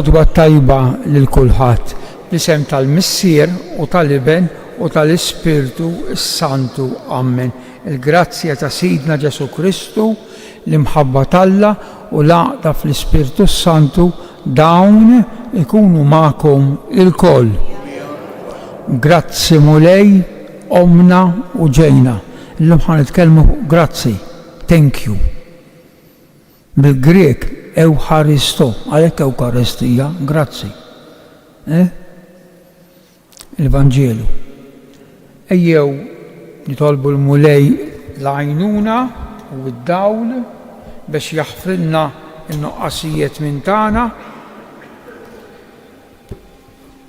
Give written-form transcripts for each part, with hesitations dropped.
L-odwa tajba lil kulħadd bl-isem tal-Missier u tal-Iben u tal-Ispirtu Santu. Amen. Il-grazzja ta' Sidna Ġesu Kristu, l-imħabba t'Alla u l-għaqda fl-Ispirtu Santu dawn ikunu magħkom ilkoll. Grazzi mulej, omna u ġejna. Illum ħan nitkellmu grazzi, thank you. Bil-Grek Eucharisto, għalhekk Eukaristija, grazzi. Il-Vanġelu. Ejjew nitolbu l-mulej l-għajnuna u d-dawl biex jaħfrilna n-nuqqasijiet minn tagħna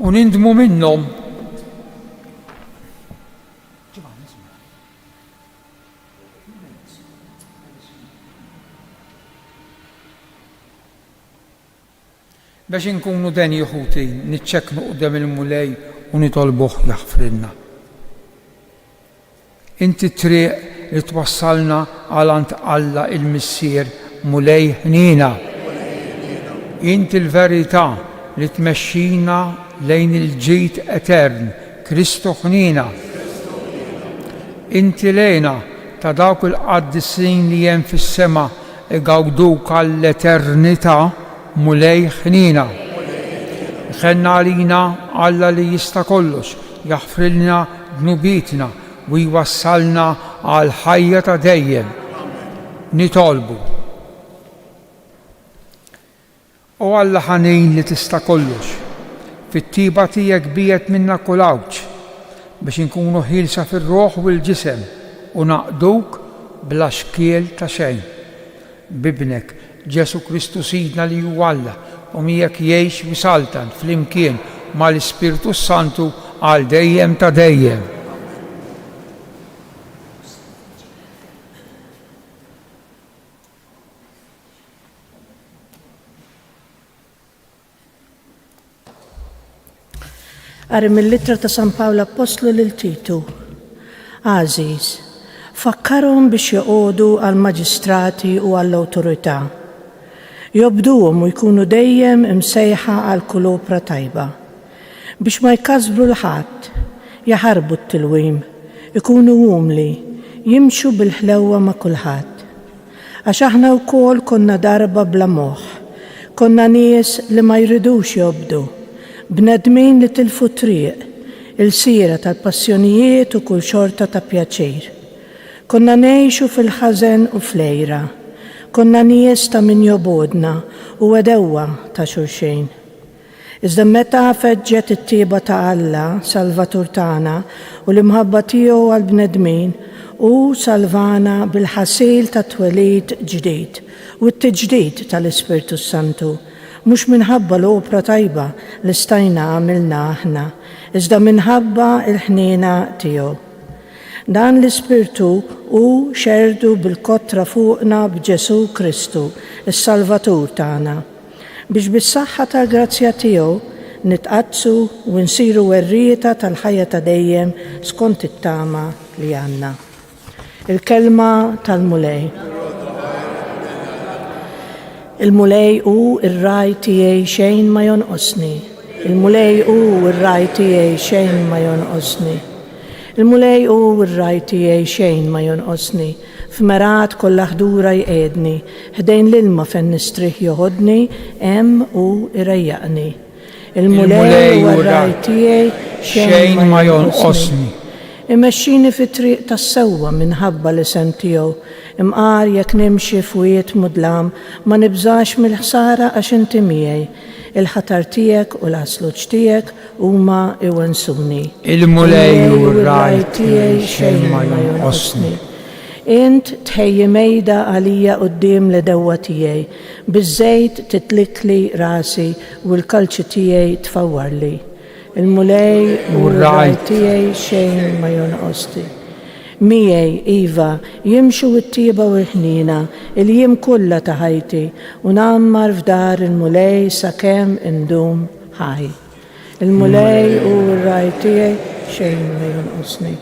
u nindmu minnhom. Biex inkunu deni ħuti, niċċekknu qudiem il-mulej u nitolbuh jaħfrilna. Inti triq li twassalna għalant Alla il-Missier mulej ħnina. Inti l-verità li tmexxina lejn il-ġid etern, Kristu ħnina. Inti lejna ta' dawk il-qaddisin li hemm fis-sema igawduk għall-eternità mulej ħnina. Ħenna għalina Alla li jista' kollox, jaħfrilna dnubitna u jwassalna għal ħajja ta' dejjem. Nitolbu. O Alla ħanin li tista' kollox, fit-tiba tiegħek biet minna kull awġ biex inkunu ħilsa fir-ruħ u l-ġisem u naqduk bla xkiel ta' xejn. Bibnek Ġesu Kristu Sidna li hu Alla u miegħek jgħix wisaltan flimkien mal-Ispirtu Santu għal dejjem ta' dejjem. Qari mill-Littra ta' San Pawlu Apostlu lil Titu. Għażiż, fakkarhom biex joqogħdu għall-maġistrati u għall-awtorità. Jobduhom u jkunu dejjem imsejħa għal kulopra tajba. Biex ma jkasbru l-ħadd, jaħarbu t-tilwim, ikunu umli, jimxu bil-ħlewwa ma' kulħadd. Għax aħna wkoll konna darba bla moħħ, konna nies li ma jridux jobdu, bnedmin li tilfu triq, il-sira tal-passjonijiet u kull xorta ta' pjaċir. Konna ngħixu fil-ħażen u flejra, konna nies ta' min jobodna u għedewwa ta' xulxejn. Iżda meta feġġet it-tieba ta' Alla, Salvatur tagħna, u l-imħabba tiegħu għall-bnedmin u salvana bil-ħasil ta' twelid ġdid u t-tiġdid tal-Ispirtu Santu. Mhux minħabba l-opra tajba li stajna għamilna aħna, iżda minħabba l-ħniena tiegħu. Dan l-Ispirtu hu xerdu bil-kotra fuqna b'Ġesu Kristu, is-Salvatur tagħna, biex bis-saħħa tal-grazzja tiegħu nitqazzu u nsiru werrieta tal-ħajja ta' dejjem skont it-tama li għandna. Il-kelma tal-mulej. Il-mulej u r-raj tiegħi xejn ma jonqosni. Il-mulej u r-raj tiegħi xejn ma jonqosni. Il-mulej u r-raj tiegħi xejn ma jonqosni. F'merat kollha ħdura jqiegħdni, ħdejn l-ilma fejn nistrieħ joħodni, hemm u irejjaqni. Il-mulej u r-raj tiegħi xejn ma jonqosni. Imexxini fit-triq tas-sewwa minħabba l-isem tiegħu. Imqar jekk nimxi fwiet mudlam ma nibżax mill-ħsara għax inti miegħi. Il-ħatar tiegħek u l-asluġ tiegħek huma iwensuni. Il-mulej u r-raj tiegħi xejn ma jonqosni. Int tħejji mejda għalija quddiem l-dewwa tiegħi, biż-żejt titlikli rasi u l-kalċi tiegħi tfawwarli. Il-mulej u r-raj tiegħi xejn ma jonqosni. Miegħi iva jimxu t-tieba u l-ħnina il-jiem kollha ta' ħajti u nammar f'dar il-mulej sakemm indum ħaj. Il-mulej u r-raj tiegħi xejn ma jonqosni.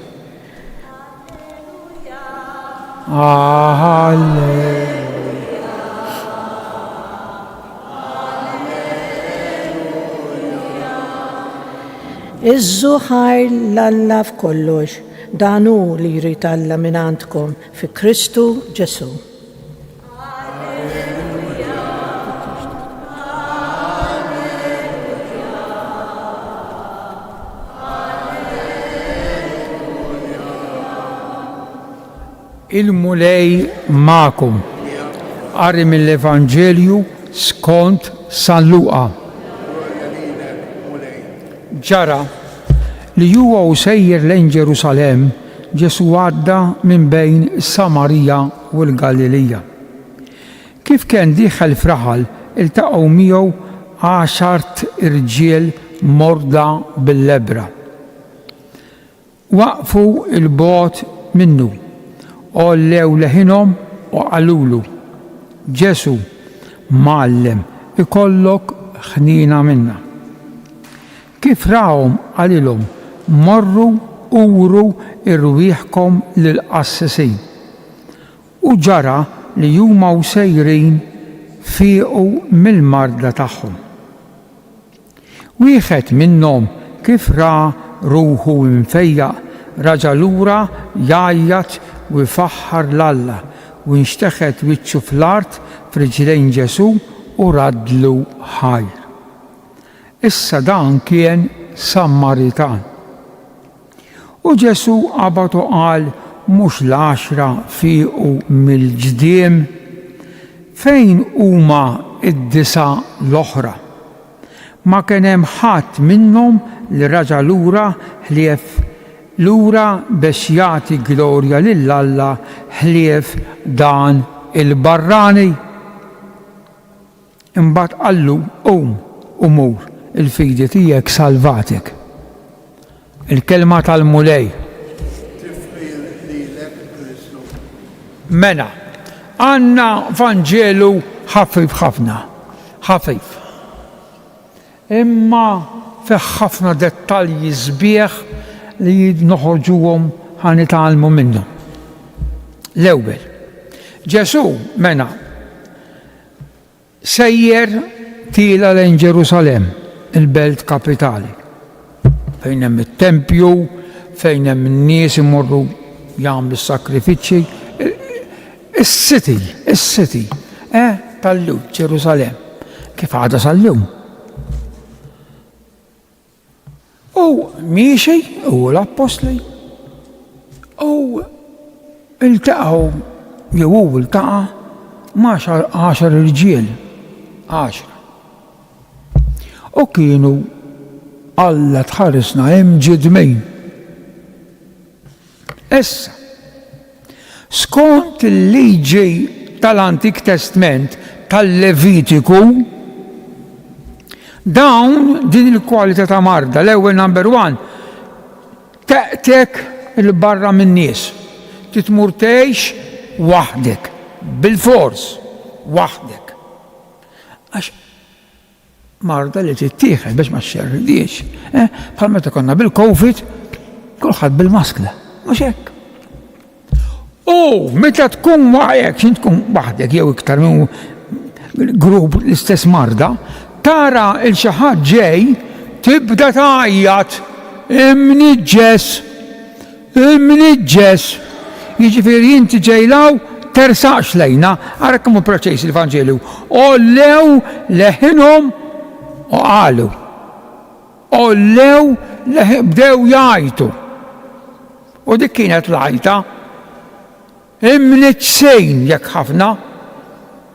Iżżu ħajr l-Alla f'kollox, dan hu li jrid Alla minn għandkom fi Kristu Ġesu. Il-mulej ma'kum. Qari mill-Evanġelju skont San Luqa. Ġara li huwa sejjer lejn Ġerusalem, Ġesu għadda minn bejn Samarija u l-Galilija. Kif kien dieħel f'raħal iltaqgħu miegħu 10 irġiel morda bil-lebra. Waqfu il-bogħod minnu, ollew leħinhom u qalulu: Ġesu, Mgħallem, ikollok ħnina minna. Kif rahom qalilhom: morru uru irwieħkom lill-qassisin. U ġara li huma sejrin fiequ mill-marda tagħhom. Wieħed minnhom kif ra ruħu mfejjaq raġa' lura jgħajjat u jfaħħar l-Alla u nxteħet wiċċu fl-art f'riġlejn Ġesu u radlu ħajr. Issa dan kien Samaritan. U Ġesu qabad u qal mhux l-10 fiequ mill-ġdiem, fejn huma id-9 l-oħra. Ma kien hemm ħadd minnhom li raġa' lura ħlief lura biex jagħti glorja lill-Alla ħlief dan il-barrani. Imbagħad qallu: u mur, il-fidi tiegħek salvatek. Il-kelma tal-mulej. Mena, għandna Vanġelu ħafif ħafna, ħafif. Imma fih ħafna dettalji sbieħ li noħorġuhom ħanitgħallmu minnhom. L-ewwel, Ġesu mena sejjer tila lejn Ġerusalem, il-belt kapitali, fejn hemm it-tempju, fejn hemm in-nies imorru jagħmlu s-sakrifiċċji, is-city tal-Lud Ġerusalem, kif għadha sal-lum. U miexi u l-Apostli u iltaqgħu jew iltaqa' ma' 10 irġiel, 10. U kienu Alla tħaresna hemm ġidmejn. Issa, skont il-liġi tal-Antik Testament tal-Levitiku, dawn din il-kwalità ta' marda, l-ewwel number 1, teqtek il-barra min-nies. Titmur tgħix waħdek, bil-fors, waħdek. Għax marda li tittieħed biex ma xxerridiex. Bħal meta konna bil-Covid, kulħadd bil-maskla, mhux hekk. U meta tkun waħdek, tkun waħdek jew iktar minn grupp l-istess marda, tara il-xi ħadd ġej tibda tgħajjat imniġġes. Jiġifieri inti ġejlaw tersaqx lejna, ara kemm hu proċess il-Vanġelju. Ollew leħinhom u qalu. Ollew bdew jgħajtu. U dik kienet l-għajta. Imniġġsejn jekk ħafna,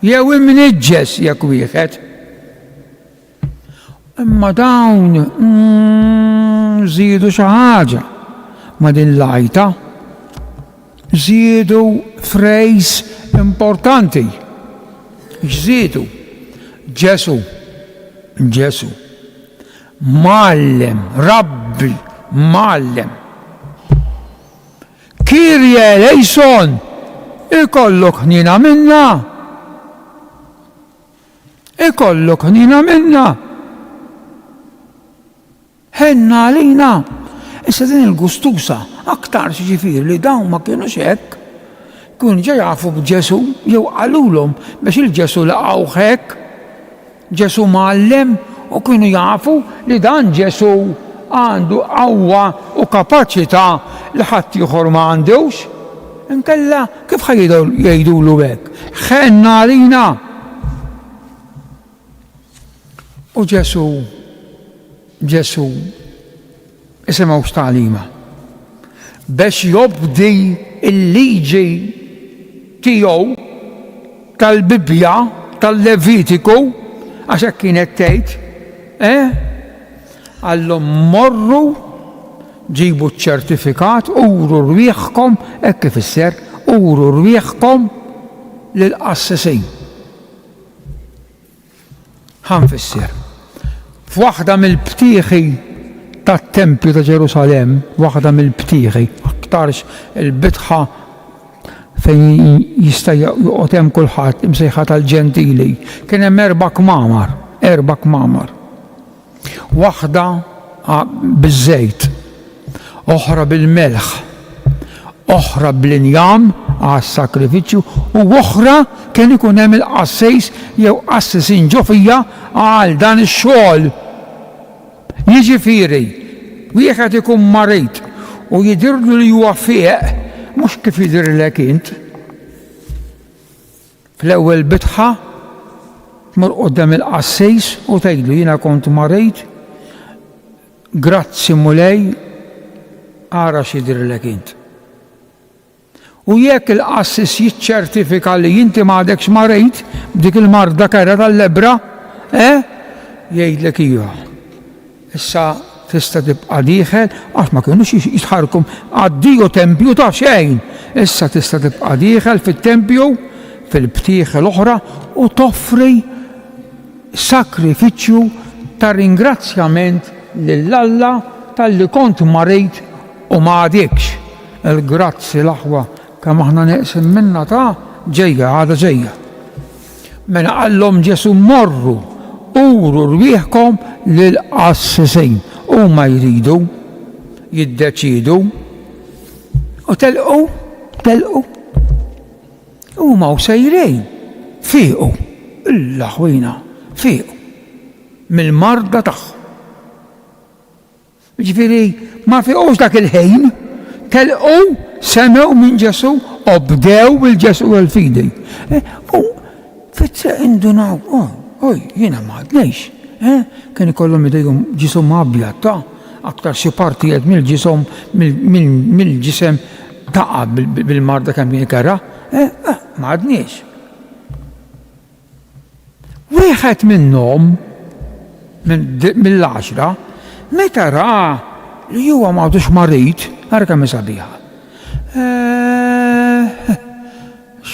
jew imniġġes jekk wieħed. Imma dawn żiedu xi ħaġa ma' din l-għajta. Żiedu frejs importanti. X'żiedu? Ġesu. Mgħallem, Rabbi, Mgħallem. Kirje eleison, ikollok ħnina minna. Ikollok ħnina minna. Ħenna għalina. Issa din il-gustusa, aktar ġifieri li dawn ma kienux hekk, kienu ġa jafu b'Ġesu jew qalulhom biex il-Ġesu laqgħu hekk, Ġesu Mgħallem, u kienu jafu li dan Ġesu għandu qawwa u kapaċità li ħadd ieħor ma għandux. Inkella kif jgħidulu hekk? Ħenna għalina. U Ġesu isimgħu x'tagħlima biex jobdi l-liġi tiegħu tal-Bibja tal-Levitiku għax hekk kienet tgħid, għallhom morru ġibu ċ-ċertifikat uru rwieħkom hekk kif isser uru rwieħkom lill-qassisin. Ħanfisser. F'waħda mill-btieħi tat-Tempju ta' Ġerusalemm, waħda mill-btieħi, aktarx il-bitħa fejn jista' joqgħod hemm kulħadd imsejħa tal-Ġentili, kien hemm 4 kmamar. Waħda biż-żejt, oħra bil-melħ, oħra bl-injam għas-sakrifiċċju u oħra kien ikun hemm il-qassejs jew qassisin ġofija għal dan ix-xogħol. Jiġifieri, wieħed ikun marit u jidirlu li huwa fieq mhux kif jidhirlek int. Fl-ewwel bitħa tmur quddiem il-qassejs u tgħidlu jiena kont marit, grazzi mulej, ara x'jidhirlek int. U jekk il-qassis jiċċertifika li inti m'għadekx marit b'dik il-marda kera tal-lebra, jgħidlek iva. Issa tista' tibqa' dieħel għax ma kienux jitħarkum għaddiju tempju ta' xejn. Issa tista' tibqa' dieħel fit-tempju fil-btieħ l-oħra u toffri sakrifiċċju ta' ringrazzjament lill-Alla tal-li kont marit u ma għadekx. Il-grazzi l-aħwa kemm aħna neqsim minna ta' ġejja għada ġejja. Mela qallhom Ġesu morru uru rwieħkom lill-qassisin huma jridu jiddeċidu u telqu huma sejrejn fiequ il-laħwina fiequ mill-marda tagħhom. Ġifieri ma fiequx dak il-ħejn, telqu semew minn Ġesu u bdew bil-Ġesu għal-fidej. U fit-triq indunaw, jiena ma għadnejx. Kien ikollhom idejhom ġisom abjad ta' aktar xi partijiet mill-ġisom mill-ġisem taqa' bil-marda kemm kien ikera. Ma għadniex. Wieħed minnhom mill-10 meta ra li huwa m'għadux marit, ara kemm sabiħa.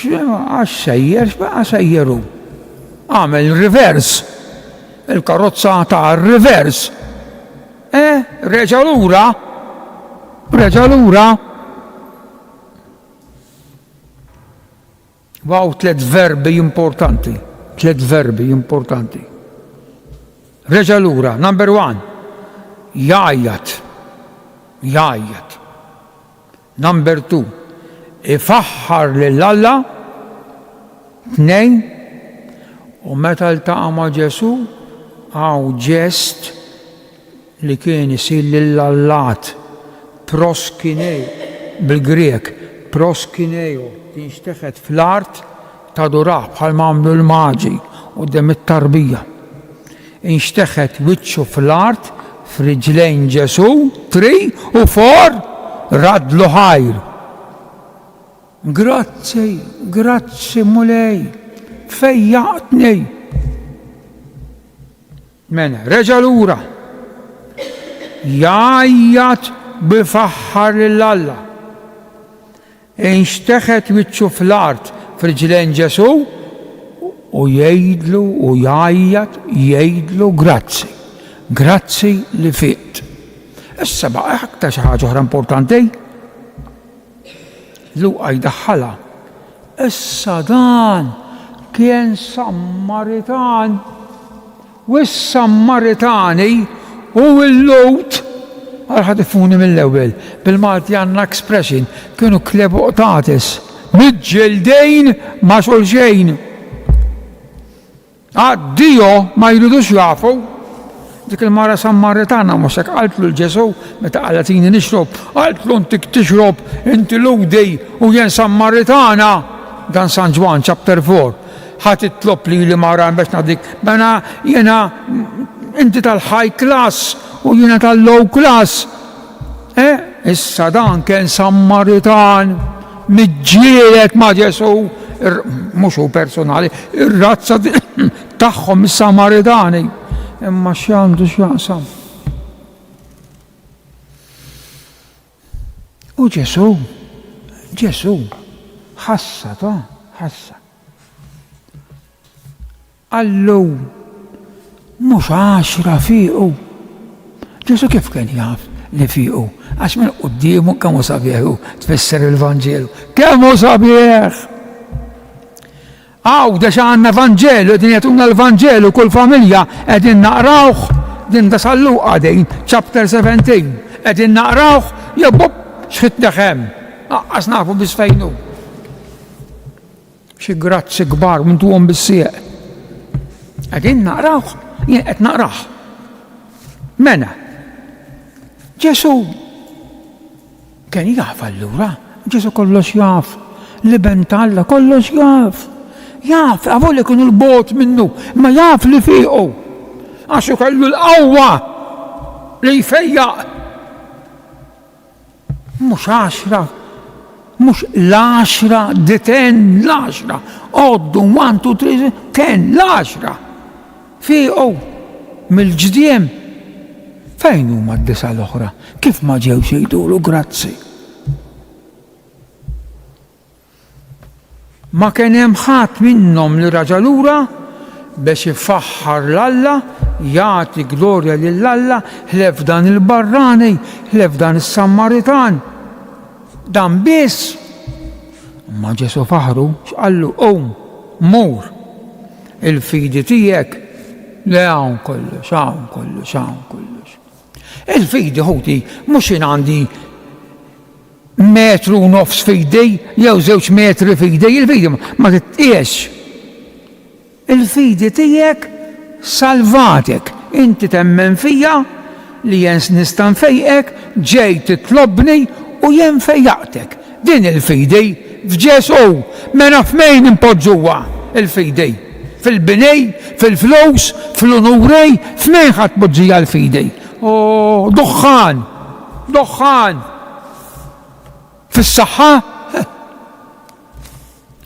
Għax sejjeru. Għamel rivers. Il-karozza ta' rivers. Reġa' lura. Waw, 3 verbi importanti. Reġa' lura, number 1. Jgħajjat. Number 2. Ifaħħar lill-Alla. 2. U meta ltaqa' ma' Ġesu għaw ġest li kien isir lill-Allat proskineo bil-Grek, proskineo tinxteħed fl-art ta' duraħ bħal mamlu l-maġi u dem it-tarbija. Inxteħed wiċċu fl-art f'riġlejn Ġesu, 3 u 4 radlu ħajr. Grazzi mulej, fejjaqtni. Mena, reġa' lura. Jgħajjat bifaħħar l-Alla. Inxteħed wiċċu fl-art f'riġlejn Ġesu u jgħidlu u jgħajjat jgħidlu grazzi. Grazzi li fiqt. Issa baqa' aktar xi ħaġa oħra importanti. Luqa jdaħħalha. Issa dan kien Sammaritan u s-Sammaritani u l-Lut għal tifuni mill-ewwel bil-Malti għandna expression kienu kleboqtatis mid-ġildejn ma' xulxejn. Għaddiju ma jridux jafu dik il-mara Sammaritana mhux hekk qaltlu l-Ġesu meta qalatini nixrob, qaltlu intik tixrob inti ludi u jien Sammaritana. Dan San Ġwan chapter 4. Ħadd itlob li mara biex nadik bena jiena inti tal-high class u jiena tal-low class. Issa dan kien Sammaritan miġġieled ma' Ġesu, mhux hu personali, ir-razza tagħhom is-Samaritani. Imma x'għandu x'jaqsam. U Ġesu ħassa. Allu mhux 10 fiqu. Ġesu kif kien jaf li fiqu? Għax minn qudiemu kemm hu sabiħ tfisser il-Vanġelu. Kemm hu sabiħ! Da x'għandna Vanġelu, qegħdin jagħtuna l-Vanġelu kull familja qegħdin naqrawh din ta' San Luqa dejn chapter 17. Qegħdin naqrawh jabbub x'ħidt deħem. Aqqas nafu biss fejn hu. Xi grazzi kbar mintuhom bis-sieq. Qegħdin naqrawh, jien qed naqrah. Mena. Ġesu kien jaf allura, Ġesu kollox jaf, l-iben Alla kollox jaf. Jaf, għavoli kienu l-bot minnu, ma jaf li fiqu. Għaxu kellu l-qawwa li jfejjaq. Mux 10, mux l-10, di 10 l-10. Oddu 1, 2, 3, 10 l-10. Fiqu mill-ġdiem. Fejn huma d-disa l-oħra? Kif ma ġewx jgħidulu grazzi? Ma kien hemm ħadd minnhom li raġa' lura biex ifaħħar l-Alla, jagħti glorja lill-Alla, ħlef dan il-barrani, ħlef dan is-Sammaritan. Dan biss. Ma Ġesu faħru x'qallu mur il-fidi tiegħek li hawn kollox. Il-fidi ħuti mhux jien għandi metru u nofs fidej, jew 2 metri fidej, il-fidi ma titqiex. Il-fidi tiegħek salvatek. Inti temmen fija li jens nista' nfejqek, ġej titlobni u jien fejjaqtek. Din il-fidi f'Ġesu, mena f'mejn impoġġuha il-fidi. Fil-binej, fil-flus, fil-unurej, f'mejn ħadd poġġija l-fidi. Doħħan. Fis-saħħa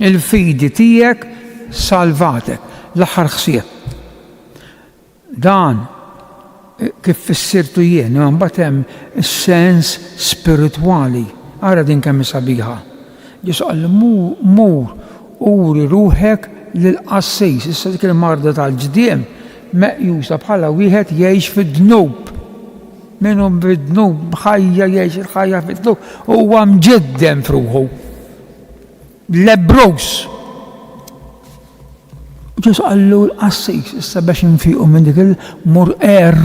il-fidi tiegħek salvatek. L-aħħar ħsieb. Dan kif fissirtu jien, imma mbagħad hemm is-sens spiritwali. Ara din kemm sabiħa. Ġesu qal mur uri ruħek lil-qassis. Issa dik il-marda tal-ġdiem meqjusa bħala wieħed jgħix fid-dnub. Minhom bid-dnub ħajja jgħix il-ħajja fid-dnub huwa mġeddem fruħu. Lebrus. Ġesu qallu l-qassis issa biex infiqu minn dik il-murqer.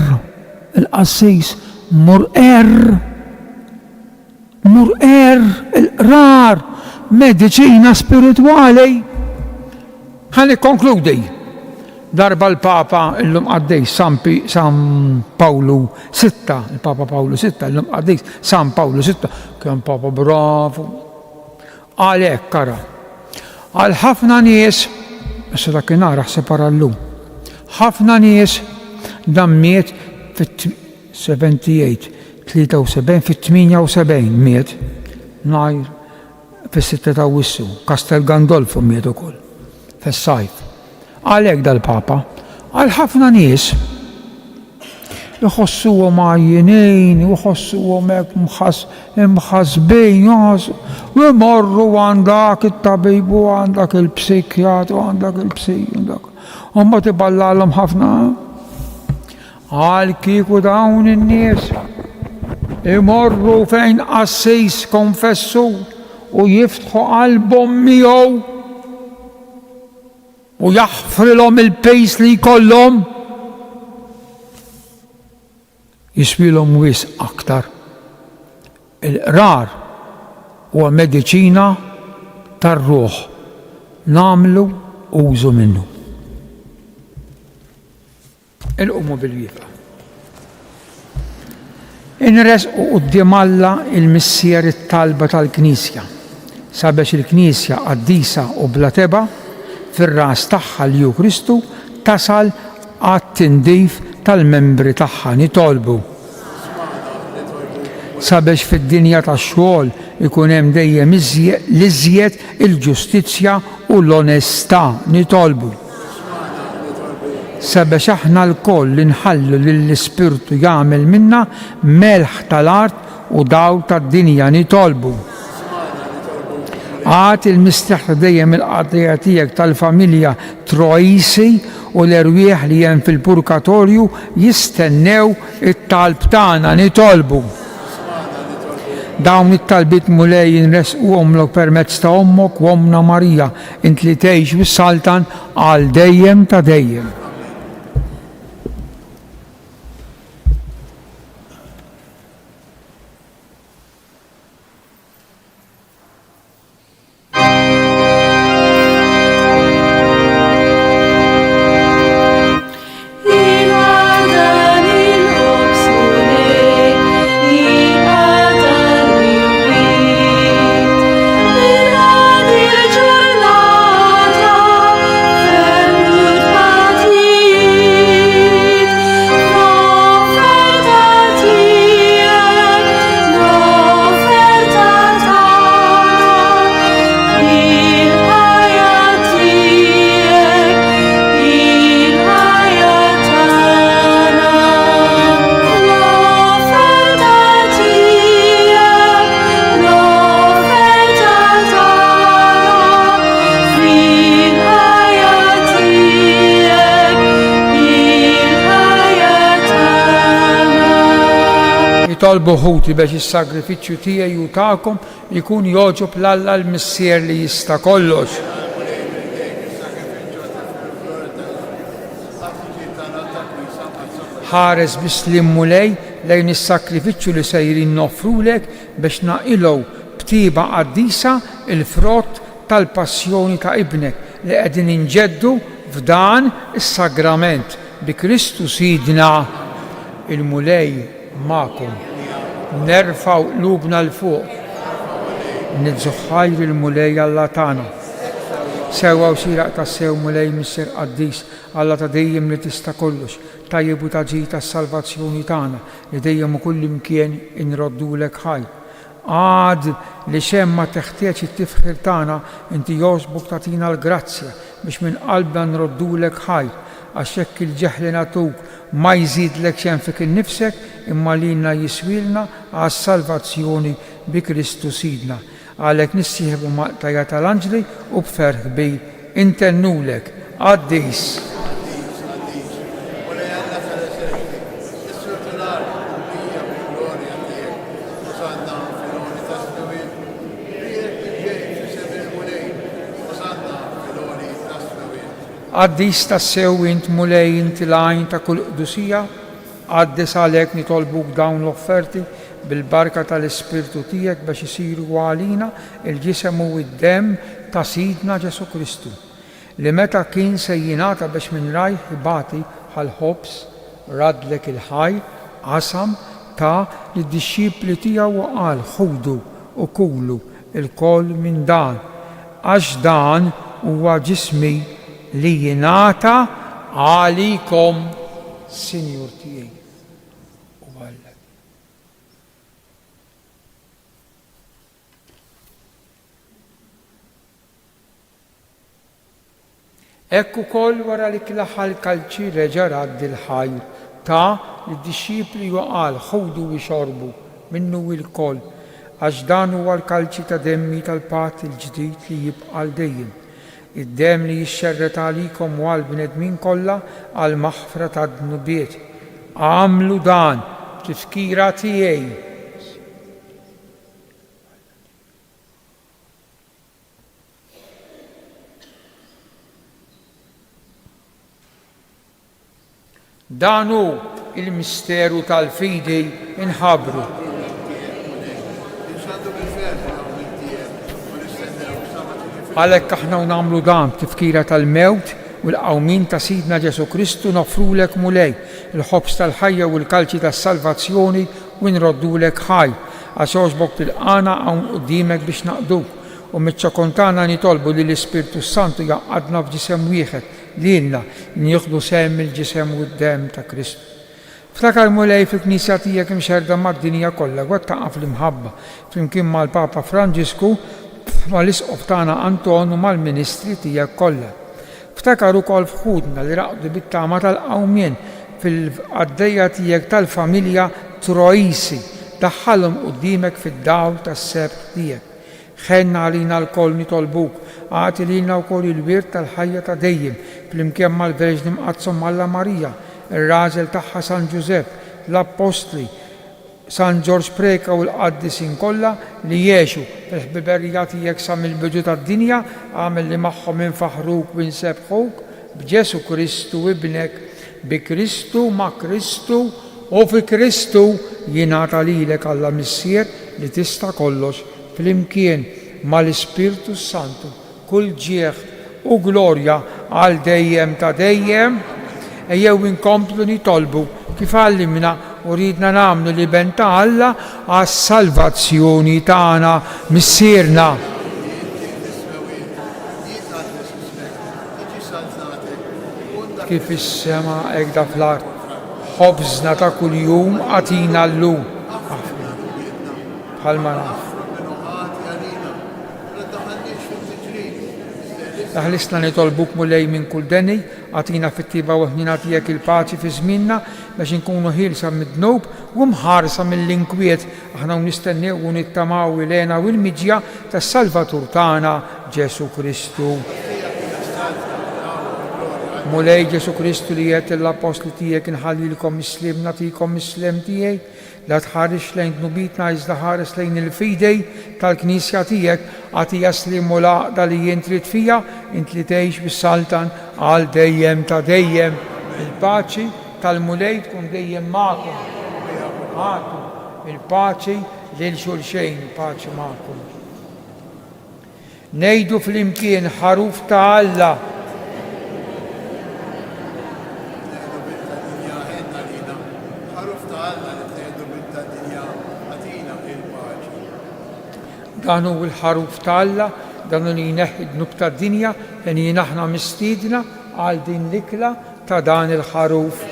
Il-qassis murqer, il-qrar, mediċina spirituali. Ħalli konkludi. Darba l-Papa illum għaddej San Pawlu VI, il-Papa Pawlu VI, illum għaddej San Pawlu VI, kien Papa bravu. Għalek kara. Għal ħafna nies, issa dak nara separa llum. Ħafna nies dammiet fit-78, 73, fit-78 miet, najr fis-6 ta' Wissu, Castel Gandolfo miet ukoll, fis-sajf. Għalhekk dal-Papa, għal ħafna nies iħossuhom għajjinin, iħossuhom hekk imħasbin, u jmorru għandak it-tabib u għandak il-psikjatru, għandak il-psik, u mbagħad iballalhom ħafna. Għal kieku dawn in-nies imorru fejn qassis konfessu u jiftħu qalbhom miegħu u jaħfrilhom il-pejs li jkollhom jiswilhom wisq aktar. Il-qrar huwa mediċina tar-ruħ, nagħmlu użu minnu. Il-qumu bil-wieqa. Inres u qudiem Alla il-missier it-talba tal-Knisja sabiex il-Knisja qaddisa u bla teba fir-ras tagħha li hu Kristu tasal għat-tindif tal-membri tagħha nitolbu. Sabiex fid-dinja tax-xogħol ikun hemm dejjem iżjed il-ġustizzja u l-onestà nitolbu. Sabiex aħna l-koll inħallu lill-Ispirtu jagħmel minna melħ tal-art u dawl tad-dinja nitolbu. Għad il-mistaħ dejjem il-qadrija tiegħek tal-familja Trojsi u l-erwieħ li hemm fil-purgatorju jistennew it-talb tagħna nitolbu. Dawn it-talbit mulej jinresquhom permezz ta' ommok u Omna Marija int li tgħix bis-Saltan għal dejjem ta' dejjem. Tolbu ħuti biex is-sagrifiċċju tiegħi u tagħkom ikun jogħġob l-Alla l-Missier li jista' kollox. Ħares biss mulej lejn is-sakrifiċċju li sejrin noffrulek biex naqilgħu btieba qaddisa il-frott tal-passjoni ta' ibnek li qegħdin inġeddu f'dan is-sagrament bi Kristu Sidna il-mulej magħkom. Nerfaw qlubna l-fuq, nidżuħħajr il-mulej Alla tagħna. Sewwa u siraq ta' sew mulej Missier qaddis Alla ta' dejjem li tista' kollox, tajjeb u taġid tas-salvazzjoni tagħna li dejjem u kull imkien inroddulek ħajr. Għad li xemm ma teħtieġ it-tifħir tagħna inti jogħġbok tagħtina l-grazzja biex minn qalbna nroddulek ħajr għax hekk il-ġeħ li nagħtuk ma jżidlek xejn fik innifsek imma lilna jiswilna għas-salvazzjoni bi Kristu Sidna. Għalhekk nissieħbu maqtajja tal-anġli u b'ferħ kbir intennulek qaddis. Qaddis tassew int mulej inti l-għajn ta' kull qdusija, qaddis għalhekk nitolbuk dawn l-offerti bil-barka tal-Ispirtu tiegħek biex isiru għalina il-ġisem u d-demm ta' Sidna Ġesu Kristu li meta kien se jingħata biex minn rajh ibati bħall-ħobs radlek il-ħajr qasam ta' lid-dixxipli tiegħu u qal ħudu u kulu il-koll minn dan għax dan huwa ġismi li jingħata għalikom Sinjur tiegħi u Alla. Hekk ukoll wara li klaħal kalċi reġa' raddi l-ħajr ta' lid-dixxipli u qal ħudu u xorbu minnu l-koll għax dan huwa l-kalċi ta' demmi tal-patt il-ġdid li jibqa' dejjem. Id-demm li jixxerret għalikom u għall-bnedmin kollha għal maħfra tad-dnubiet. Għamlu dan tifkira tiegħi. Dan hu il-misteru tal-fidi inħabbru. Għalhekk aħna nagħmlu dan tifkira tal-mewt u l-qawmin ta' Sidna Ġesu Kristu nofrulek mulej il-ħobs tal-ħajja u l-kalċi tas-salvazzjoni ونroddulek ħaj għax għoġbok tilqana hawn qudiemek biex naqduk u miċ-ċakontana nitolbu li l-Ispirtu Santu jaqadna f'ġisem wieħed lilna nieħdu sehem il-ġisem u d-dem ta' Kristu. Ftakar mulej fil-Knisja tiegħek imxerda mad-dinja kollha wattaqa' fl-imħabba flimkien mal-Papa Franġisku mal-Isqof tagħna Antonu mal-Ministri tiegħek kollha. Ftakar ukoll f'ħudna li raqdu bit-tama tal-qawmien fil-għaddejja tiegħek tal-familja Trojisi daħħalhom quddiemek fid-dawl tas-sebt tiegħek. Ħenna għalina l-koll nitolbuk, għati lilna wkoll il-wirt tal-ħajja ta' dejjem flimkien mal-Verġni Mqazzom Alla Marija, ir-raġel tagħha San Ġusepp, l-Apostli, San Ġorġ Preka u l-qaddisin kollha li jgħixu fil-ħbiberija tiegħek sa mill-bidu tad-dinja għamel li magħhom infaħruk u nsebħuk b'Ġesu Kristu ibnek, bi Kristu ma' Kristu u fi Kristu jingħata lilek Alla Missier li tista' kollox flimkien mal-Ispirtu Santu kull ġieħ u glorja għal dejjem ta' dejjem. Ejjew inkomplu nitolbu kif għallimna u ridna nagħmlu li ben ta' Alla għas-salvazzjoni tagħna missierna. Kif is-sema hekk da fl-art, ħobżna ta' kuljum għatina llum. Bħalma naf. Daħlisna nitolbuk mulej minn kull deni, għatina fit-tiba u ħnina tiegħek il-paċi fi żmienna biex inkunu ħilsa mid-dnub u mħarsa mill-inkwiet aħna nistennew u nittamaw il-għena u l-miġja tas-Salvatur tagħna Ġesu Kristu. Mulej Ġesu Kristu li qed l-apostli tiegħek inħallilkom islim nagħtikom is-slem tiegħi, la tħarix lejn dnubitna iżda ħares lejn il-fidej tal-Knisja tiegħek għatija slim u laqda li jien trid fija int li tgħix bis-Saltan għal dejjem ta' dejjem. Il-paċi tal-mulej tkun dejjem magħkom. Għatu il-paċi lil xulxejn, paċi magħkom. Ngħidu flimkien ħaruf ta' Alla. Dan hu l-ħaruf ta' Alla, dan li jneħħi d-dnub tad-dinja, jien aħna mistiedna għal din l-ikla ta' dan il-ħaruf.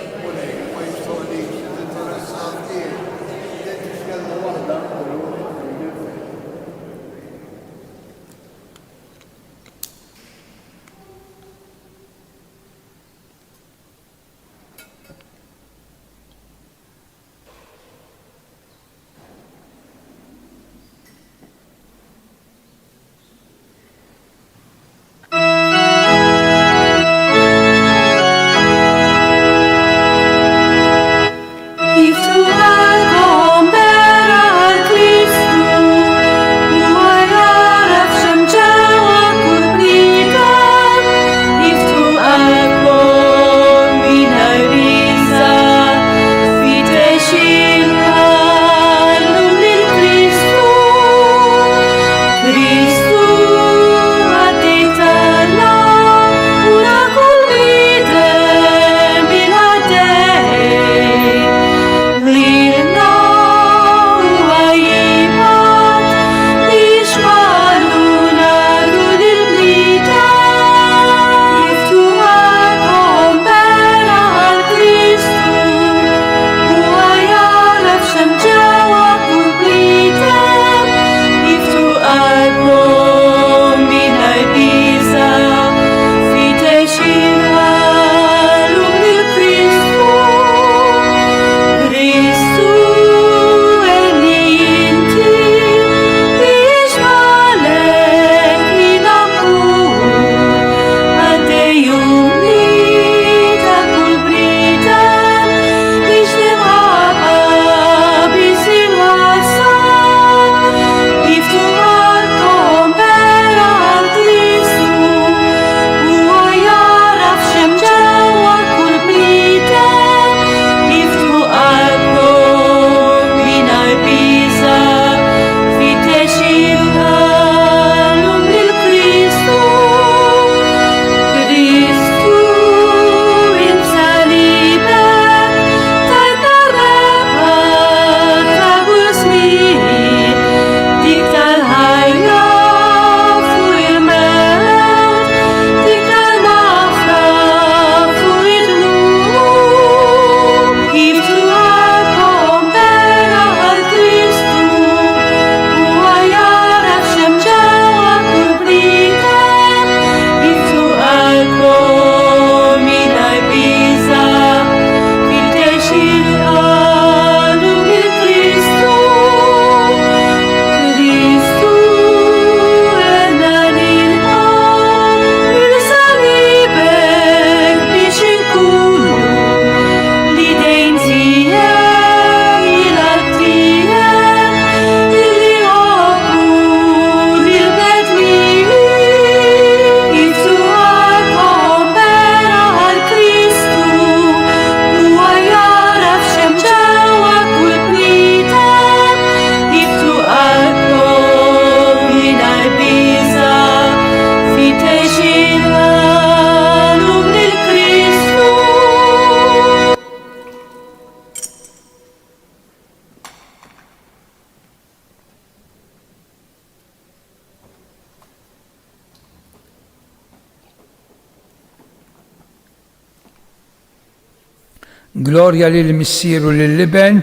Gloria lil Missieru lill-Liben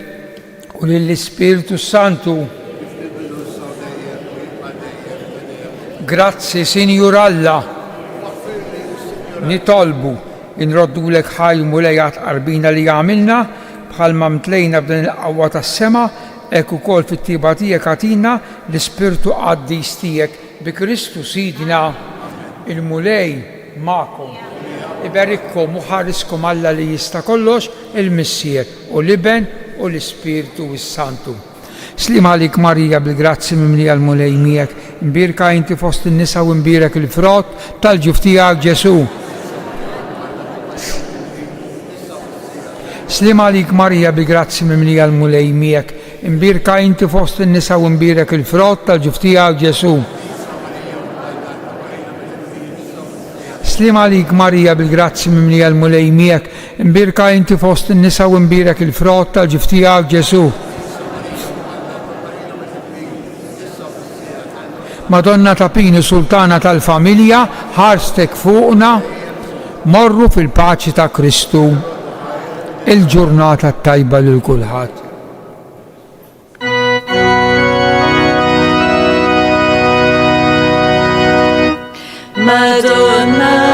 u lill-Ispiritu Santu. Grazzi, Sinjur Alla. Nitolbu inroddulek ħajmu lejat qarbina li għamilna bħalma mtlejna b'din il-qawwa tas-sema hekk ukoll fit-tieba tiegħek għatina l-Ispirtu Qaddis tiegħek bi Kristu Sidna il-mulej magħkom. Iberikkom u ħariskom Alla li jista' kollox, il-Missier u l-Iben u l-Ispiritu Santu. Slim għalik Marija bil-grazzi mimlija l-mulej miegħek, imbirka inti fost in-nisa u imbirek il-frott tal-ġuf tiegħek Ġesu. Slim għalik Marija bil-grazzi mimlija l-mulej miegħek, imbirka inti fost in-nisa u imbirek il-frott tal-ġuf tiegħek Ġesu. Slim għalik Marija bil-grazzi mimlija l-mulej miegħek, imbirka inti fost in-nisa u imbirek il-frott tal-ġuf tiegħek Ġesu. Madonna Tapini, Sultana tal-Familja, ħarstek fuqna, morru fil-paċi ta' Kristu. Il-ġurnata tajba lil kulħadd. Madonna